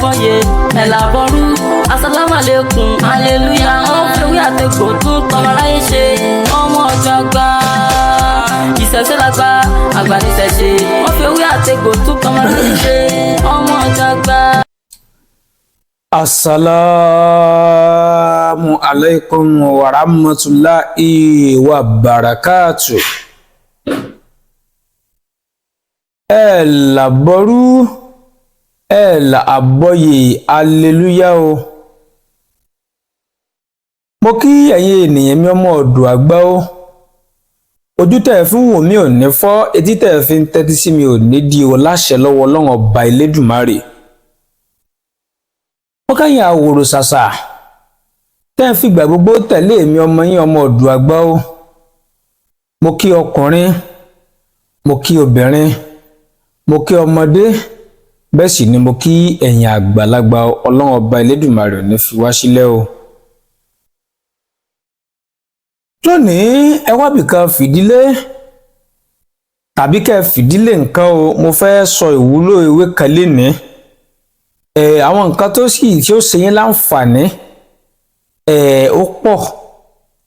fọyẹ ẹ̀làbọ̀rú assalamu alaikum hallelujah wọ́n fẹ́wé àtẹ̀kọ́ tún tọmọ láyé ṣe ọmọ ọjọ́ àgbà ìṣẹ̀ṣẹ̀ lágbà àgbà ní ìṣẹ̀ṣẹ̀ wọ́n fẹ́wé àtẹ̀kọ́ tún tọmọ láyé ṣe ọmọ ọjọ́ àgbà. Assalamu alaikum wa rahmatullahi wa barakatuh. Ẹ̀làbọ̀rú ẹ̀làbọ̀yè hallelujah o. Mo kí ẹ̀yin ènìyàn mi ọmọ ọ̀dọ̀ àgbà o. Ojú tẹ́ fi ń wò mí ò ní fọ́, etí tẹ́ fi ń tẹ́tí sí mi ò ní di o láṣẹ lọ́wọ́ Ọlọ́run ọba Elédùmarè. Mo káyìn àwòrò ṣàṣà tẹ́ fi gbà gbogbo tẹ̀lé mi ọmọ yín ọmọ ọ̀dọ̀ àgbà o. Mo kí ọkùnrin, mo kí obìnrin, mo kí ọmọdé, bẹ́ẹ̀ sì ni mo kí ẹ̀yin àgbàlagbà Ọlọ́run ọba Elédùmarè ní fi wá sílẹ̀ o. Lónìí ẹ wá bìkan fìdílé tàbí kẹ́ fìdílé nǹkan o. Mo fẹ́ sọ ìwúlò ewé kan lénìí. Àwọn nǹkan tí ó ṣe yín láǹfààní ó pọ̀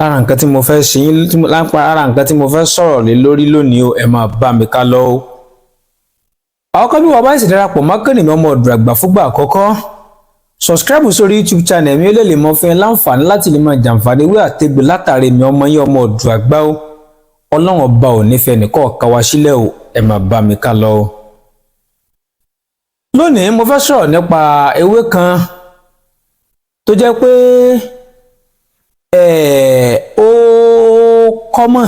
lára nǹkan tí mo fẹ́ ṣe yín lára nǹkan tí mo fẹ́ sọ̀rọ̀ lé lórí lónìí o. Ẹ máa bá mi ká lọ o. Àwọn kan bí wọ́n bá sì darapọ̀ mọ́kànnì mi ọmọ ọ̀dọ̀ àgbà fúngbà àkọ́kọ́, subscribe sórí YouTube channel mi ó lè mọ fún ẹ láǹfààní láti lè máa jàǹfààní ewé àtegbò látàrí mi ọmọ yín ọmọ ọ̀dọ̀ àgbà o. Ọlọ́run ọba ò ní fẹ́ nìkan ká wa sílẹ̀ o. Ẹ máa bá mi ká lọ o. Lónìí mo fẹ́ sọ̀rọ̀ nípa ewé kan tó jẹ́ pé ó kọ́mọ̀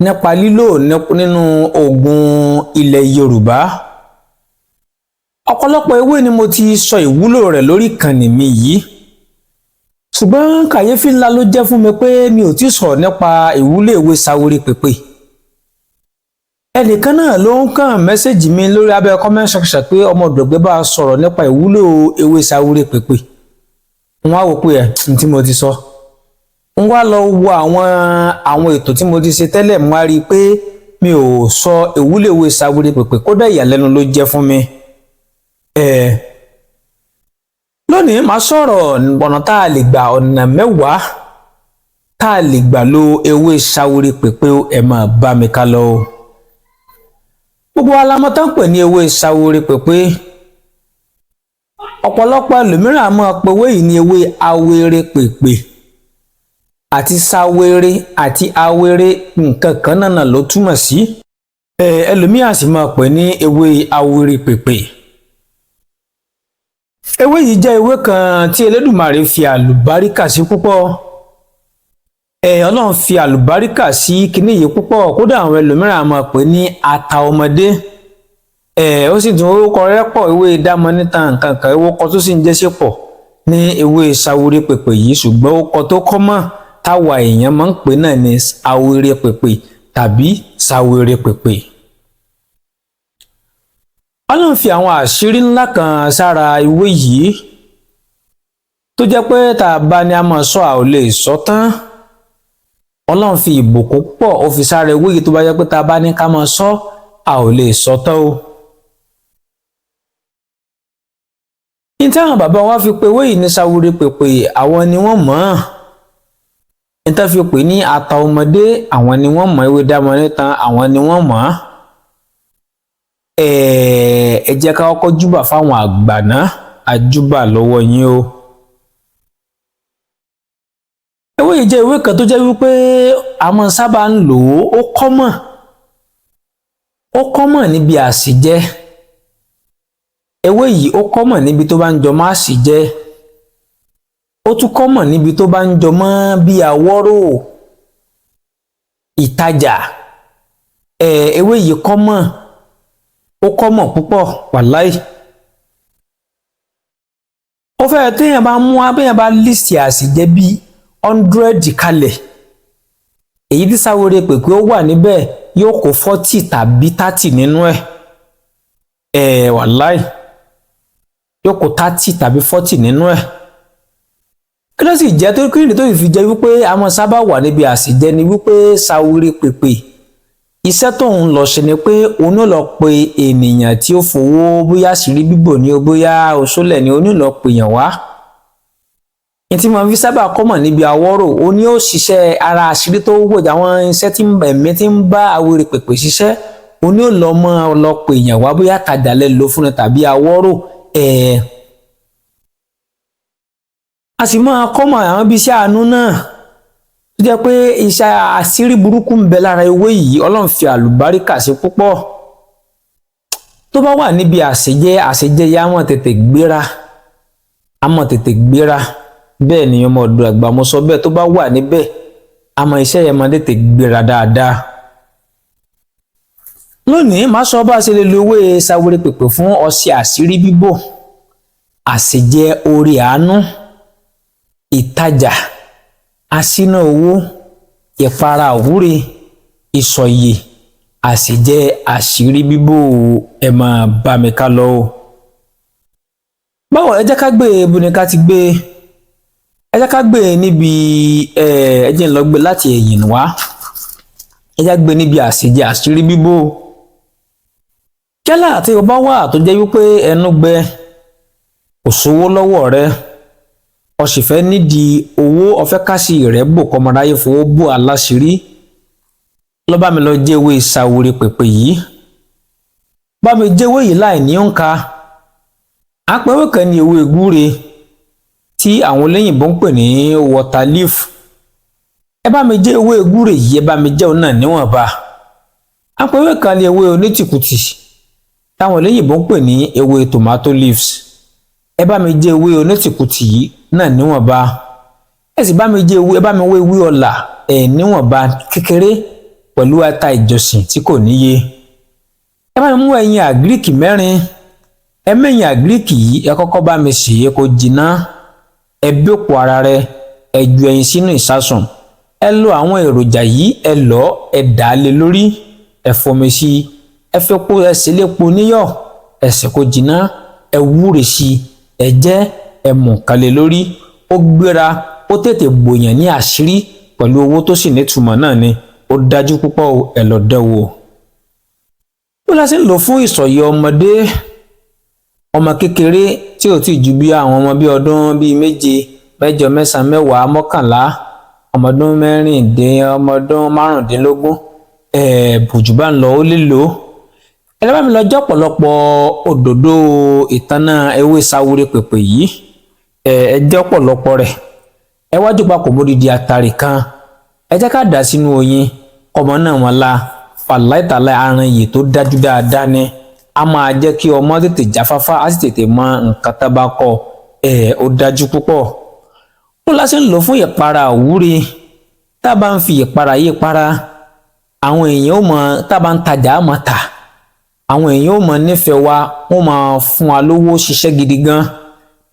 nípa lílò nínú oògùn ilẹ̀ Yorùbá. Ọ̀pọ̀lọpọ̀ ewé ni mo ti sọ ìwúlò rẹ̀ lórí ìkànnì mi yìí, ṣùgbọ́n kàyéfì ńlá ló jẹ́ fún mi pé mi ò tí sọ̀rọ̀ nípa ìwúlò ewé Sawore pèpè. Ẹnìkan náà ló ń kàn mẹ́sẹ̀jì mi lórí abẹ́ comment section pé ọmọ ọ̀dọ̀gbẹ́ bá sọ̀rọ̀ nípa ìwúlò ewé Sawore pèpè. Wọ́n á wò pé ní tí mo ti sọ. N wá lọ wo àwọn ètò tí mo ti ṣe tẹ́lẹ̀, mo á rí i pé mi ò sọ ìwúlò ewé Sawore pèpè, kódà ìyàlẹ́nu ló jẹ́ fún mi. Lónìí màá sọ̀rọ̀ ọ̀nà tá a lè gbà, ọ̀nà mẹ́wàá tá a lè gbà lo ewé Sawore pèpè o. Ẹ máa bá mi ká lọ o. Gbogbo alamọ tán pè ní ewé Sawore pèpè. Ọ̀pọ̀lọpọ̀ ẹlòmíràn máa pe ewé yìí ní ewé awere pèpè, àti Sawere àti awere nǹkan kan náà ló túmọ̀ sí. Ẹlòmíràn sì máa pè ní ewé awere pèpè. Ewé yìí jẹ́ ewé kan tí Elédùmarè fi àlùbáríkà sí púpọ̀. Ọlọ́run fi àlùbáríkà sí kinní yìí púpọ̀, kódà àwọn ẹlòmíràn máa pè ní ata ọmọdé. Ó sì tún orúkọ rẹ̀ pọ̀, ewé dámọ̀ níta nǹkan kan, orúkọ tó sì ń jẹ́ sí pọ̀ ní ewé Sawore pèpè yìí, ṣùgbọ́n orúkọ tó kọ́mọ̀ táwa èèyàn máa ń pè náà ní awere pèpè tàbí Sawore pèpè. Ọlọ́run fi àwọn àṣírí ńlá kan sára ewé yìí tó jẹ́ pé tá a bá ní a máa sọ a ò lè sọ tán. Ọlọ́run fi ìbùkún pọ̀ ó fi sára ewé yìí tó bá jẹ́ pé tá a bá ní ká máa sọ a ò lè sọ tán o. Ní tí àwọn bàbá wa fi pe ewé yìí ní Sawore pèpè, àwọn ni wọ́n mọ̀ ọ́n. Ní tí wọ́n fi pè ní ata ọmọdé, àwọn ni wọ́n mọ̀. Ewé dámọ̀ níta, àwọn ni wọ́n mọ̀ ọ́n. Ẹ jẹ́ ká kọ́kọ́ júbà fáwọn àgbà náà, àjúbà lọ́wọ́ yín o. Ewé yìí jẹ́ ewé kan tó jẹ́ wípé a máa sábà ń lò ó kọ́mọ̀ níbi àsìjẹ. Ewé yìí ó kọ́mọ̀ níbi tó bá ń jọ mọ́ àsìjẹ. Ó tún kọ́mọ̀ níbi tó bá ń jọ mọ́ bí àwọ́rò, ìtajà. Ewé yìí ó kọ́mọ̀ púpọ̀ wàláì. Ó fẹ́ téèyàn bá mú abéèyàn bá lísì àsìjẹ bíi 100 kalẹ̀, èyí tí Sawore pèpè ó wà níbẹ̀ yóò kó 40 tàbí 30 nínú ẹ̀. Wàláì yóò kó 30 tàbí 40 nínú ẹ̀. Kí ló sì jẹ́ tó kí nìyí tó fi jẹ́ wípé àwọn sábà wà níbi àsìjẹ ni wípé Sawore pèpè iṣẹ́ tóun lọ ṣe ni pé òun ò lọ pe ènìyàn tí ó fowó bóyá àṣírí bíbò ni o bóyá oṣólẹ̀ ni òun ò lọ pè yàn wá. ní tí mo fi sábà kọ́mọ̀ níbi àwọ́rò ó ní ó ṣiṣẹ́ ara àṣírí tó wò àwọn iṣẹ́ tí ẹ̀mí ti ń bá àwèrè pèpè ṣiṣẹ́ òun ò lọ mọ́ lọ pè yàn wá bóyá tajà lẹ́ lò fún ni tàbí àwọ́rò a sì máa kọ́mọ̀ àwọn ibi iṣẹ́ àánú náà tó jẹ́ pé iṣẹ́ àṣírí burúkú ń bẹ lára ewé yìí Ọlọ́run fi àlùbáríkà sí púpọ̀ tó bá wà níbi àṣejẹ yá mọ̀ tètè gbéra bẹ́ẹ̀ ni ọmọ ọ̀dọ̀ àgbà mo sọ bẹ́ẹ̀ tó bá wà níbẹ̀ àmọ́ iṣẹ́ yẹn máa tètè gbéra dáadáa. lónìí màá sọ bá a ṣe lè lo ewé sáwéré pèpè fún ọṣẹ àṣírí bíbò àṣejẹ orí àánú ìtajà aṣínà owó ìpara àwúre ìsọ̀yè àṣejẹ àṣírí bíbò ẹ máa bá mi ká lọ o. báwo ẹ jẹ́ ká gbé ibo ni ká ti gbé ẹ jẹ́ ká gbé níbi ẹ jẹ́ ń lọ gbé láti ẹ̀yìn wá ẹ jẹ́ gbé níbi àṣejẹ àṣírí bíbò kẹ́lá àti ọba wà tó jẹ́ wípé ẹnu gbẹ kò sówó lọ́wọ́ rẹ o sì fẹ́ nídìí owó ọ̀fẹ́ káṣí rẹ̀ bò kọ́mọdáyé fowó bò aláṣírí lọ bá mi lọ jẹ́wé sáwéré pèpè yìí bá mi jẹ́wé yìí láì ní òǹkà àpẹwé kan ní ewé gbúre tí àwọn olóyìnbó ń pè ní water leaf ẹ bá mi jẹ́ ewé gbúre yìí ẹ bá mi jẹ́ òun náà níwọ̀nba àpẹwé kan ní ewé onítìkùtì táwọn olóyìnbó ń pè ní ewé tomato leaves ẹ bá mi jẹ́ ewé onítìkùtì yìí náà níwọ̀nba ẹ sì bá mi jẹ́ ewé ẹ bá mi wé ewé ọ̀là níwọ̀nba kékeré pẹ̀lú ata ìjọsìn tí kò níye ẹ bá mi mú ẹyin àgíríkì mẹ́rin ẹ mẹ́yìn àgíríkì yìí ẹ kọ́kọ́ bá mi sè é kó jiná ẹ bẹ́pọ̀ ara rẹ ẹ ju ẹyin sínú ìsásùn ẹ lo àwọn èròjà yìí ẹ lọ̀ ẹ dà á lé lórí ẹ fọmi sí ẹ fi epo ẹ sì lépo níyọ̀ ẹ sè kó jiná ẹ wúre sí ẹ jẹ ẹ mú kalẹ̀ lórí ó gbéra ó tètè gbòyàn ní àṣírí pẹ̀lú owó tó sì nítumọ̀ náà ni ó dájú púpọ̀ ẹ lọ dẹ́wò. ó lọ sí ń lò fún ìsọ̀yẹ ọmọdé ọmọ kékeré tí ò tí ju bí àwọn ọmọ bí ọdún bíi méje mẹ́jọ mẹ́sàn-án mẹ́wàá mọ́kànlá ọmọ ọdún ọmọ ọdún márùndínlógún bùjú bá ń lọ ó lè lò ó ẹlẹ́bà mi lọ jẹ́ ọ̀pọ̀lọpọ̀ òdòdó ìtanná ewé sáwéré pèpè yìí ẹ jẹ́ ọ̀pọ̀lọpọ̀ rẹ̀ ẹ wájú papọ̀ módìdí àtàrí kan ẹ jẹ́ ká dà sínú oyin ọmọ náà wọn la fàláìtàlá aràn yìí tó dájú dáadáa ni a máa jẹ́ kí ọmọ tètè jáfáfá á sì tètè mọ nǹkan tá bá kọ ó dájú púpọ̀ ó lásì ń lò fún ìpara àwúre tá a bá ń fi ìpara yìí para àwọn èèyàn ó mọ tá a bá ń tajà á mọ tà àwọn èèyàn ò mọ nífẹ̀ẹ́ wa wọ́n máa fún wa lówó ṣiṣẹ́ gidi gan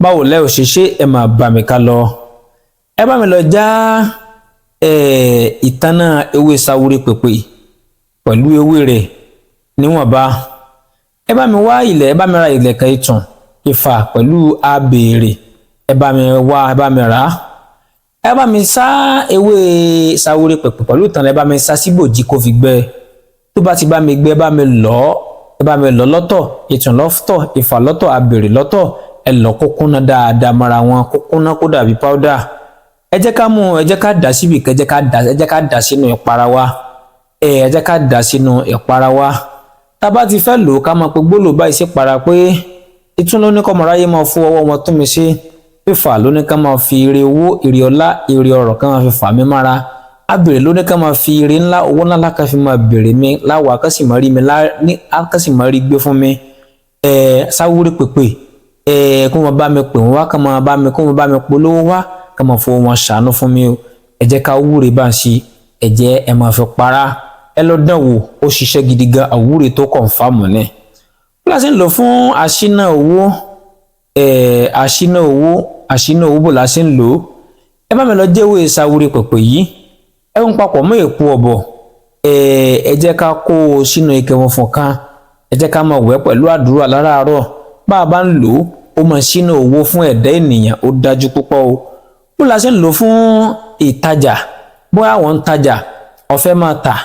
báwo lẹ́ ò ṣe ṣe ẹ máa bá mi ká lọ ẹ bá mi lọ já ìtanná ewé sáwéré pèpè pẹ̀lú ewé rẹ̀ níwọ̀nba ẹ bá mi wá ilẹ̀ ẹ bá mi ra ìlẹ̀kẹ̀ ìtàn ìfà pẹ̀lú abèrè ẹ bá mi wá ẹ bá mi rà á ẹ bá mi sá ewé sáwéré pèpè pẹ̀lú ìtàn ẹ bá mi sá síbòjì kó fi gbẹ tó bá ti bá mi gbẹ ẹ bá mi lọ̀ ọ́ ẹ bá mi lọ̀ lọ́tọ̀ ìtàn lọ́tọ̀ ìfà lọ́tọ̀ abèrè lọ́tọ̀ ẹ lọ̀ kó kúnná dáadáa mọ́ra wọn kó kúnná kó dàbí páúdà ẹ jẹ́ ká mú ẹ jẹ́ ká dà síbi kan ẹ jẹ́ ká dà sínú ìpara wa ẹ jẹ́ ká dà sínú ìpara wa tá a bá ti fẹ́ lò ó ká máa pe gbólóò báyìí sí para pé ìtún ló ní kọ́ ọmọráyé máa fún ọwọ́ wọn tún mi sí fífà ló ní ká máa fi ire owó ire ọlá ire ọrọ̀ ká máa fi fà mí mára abèrè ló ní ká máa fi ire ńlá owó ńlá láka fi máa bèrè mi láwa kásì máa rí mi ní kásì máa rí gbé fún mi sáwúrí pèpè kó máa bá mi pè wọ́n wá ká máa bá mi kó máa bá mi polówó wá ká máa fowó wọn ṣàánú fún mi o ẹ jẹ́ ká wúre bá ń ṣe ẹ jẹ́ ẹ máa fi para ẹ lọ dán wò ó ṣiṣẹ́ gidi gan àwúre tó kọ̀ǹfàmù ni bí a ṣe ń lò fún àṣínà owó àṣínà owó bò la ṣe ń lò ó ẹ bá mi lọ jẹ́wé sáwúrí pèpè yìí ẹ ń papọ̀ mọ́ èpo ọ̀bọ̀ ẹ jẹ́ ká kó o sínú ike funfun kan ẹ jẹ́ ká máa wẹ̀ pẹ̀lú àdúrà láràárọ̀ bá a bá ń lò ó máa ṣínà owó fún ẹ̀dá ènìyàn ó dájú púpọ̀ o bó la ṣe ń lò fún ìtajà bóyá àwọn ń tajà ọ̀fẹ́ máa tà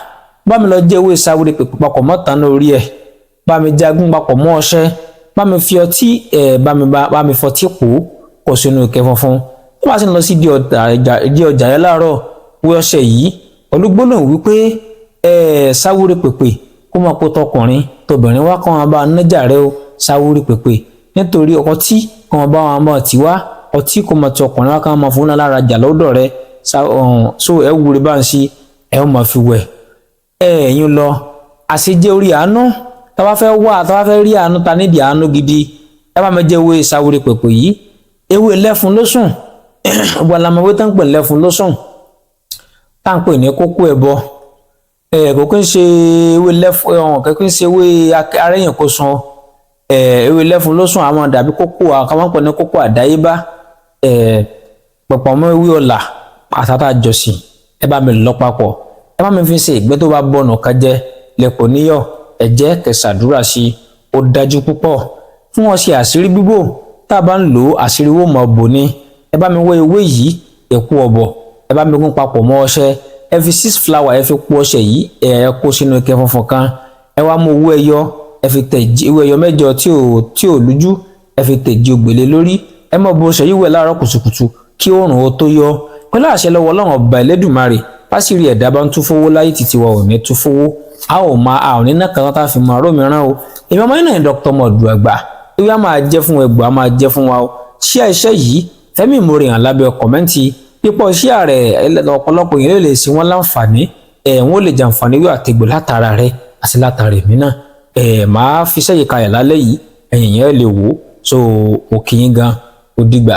bá mi lọ jẹ́ ewé sáwúrẹ́ pèpè papọ̀ mọ́ tán lórí ẹ̀, bá mi jagun papọ̀ mọ́ ọṣẹ, bá mi fi ọtí bá mi fọtí pò kó sínú ike funfun. tó bá sì ń lọ sí di ọjà yẹn láàárọ̀ wé ọṣẹ yìí olúgbólóhùn wípé sáwúrẹ́ pèpè kó máa kó tọkùnrin tóbìnrin wá kọ́ wọn bá nájà rẹ o sáwúrẹ́ pèpè, nítorí ọtí kọ́ wọn bá wọn bá ti wá ọtí kó máa ti ọkùnrin wá kọ́ wọn fún un lára jà lọ́dọ̀ rẹ so ẹ wúre bá ń ṣe ẹ ó máa fi wẹ̀ ẹ̀yin lọ àṣejẹ orí àánú tá bá fẹ́ rí àánú ta nídìí àánú gidi ẹ bá mi jẹ ewé sáwúrẹ́ pèpè yìí, ewé lẹ́fun lósùn ọgbà làmọ̀wé tó ń pè lẹ́fun lósùn tá ń pè ní kókó ẹbọ kò kí ń ṣe ewé lẹ́fun kò kí ń ṣe ewé arẹ́yìn kó sun ewé lẹ́fun lósùn àwọn dàbí kókó àkàwọn pè ní kókó àdáyébá pọ̀pọ̀ mọ́ ewé ọ̀là àtàtà jọ̀sìn ẹ bá mi lọ papọ̀ ẹ bá mi fi ṣe ìgbẹ́ tó bá bọ̀nù kan jẹ lẹ́pọ̀ níyọ̀ ẹ̀jẹ̀ kẹsàdúrà sí ó dájú púpọ̀ fún wọn ṣe àṣírí bíbò tá a bá ń lò ó àṣírí wò mọ̀ bò ní ẹ bá mi wọ ewé yìí ẹ̀kú ọ̀bọ̀ ẹ bá mi gún papọ̀ mọ́ ọṣẹ ẹ fi 6 flower ẹ fi po ọṣẹ yìí ẹ kó sínú ike funfun kan ẹ wá mú owó ẹyọ ẹ fi tẹ̀ owó ẹyọ mẹ́jọ tí ò lójú ẹ fi tẹ̀ jí ògbélé lórí ẹ mọ̀ bó ọṣẹ yìí wẹ̀ láàárọ̀ kùtùkùtù kí oòrùn ó tó yọ pẹ̀lú àṣẹ lọ́wọ́ Ọlọ́run ọba Ẹlẹ́dùmarè fásirì ẹ̀dá bá ń tú fowó láyé títí wa ò ní tú fowó a ò ní náà kan tá a fi mọ àrò mìíràn o èmi ọmọ yín náà ní Dr. Moduagba ewé a máa jẹ́ fún ẹgbàá máa jẹ́ fún wa o ṣí àìṣe yìí fẹ́mi ìmòrè hàn lábẹ́ kọ̀mẹ́ǹtì pípọ̀ ṣí ààrẹ ọ̀pọ̀lọpọ̀ yìí lè ṣe wọ́n láǹfààní wọ́n lè jàǹfààní wíwà àtẹ̀gbò látara rẹ àti látara èmi náà máa fi sẹ́yìn kalẹ̀ lálẹ́ yìí ẹ̀yìn yẹn lè wò so mo kì í gan ó dìgbà.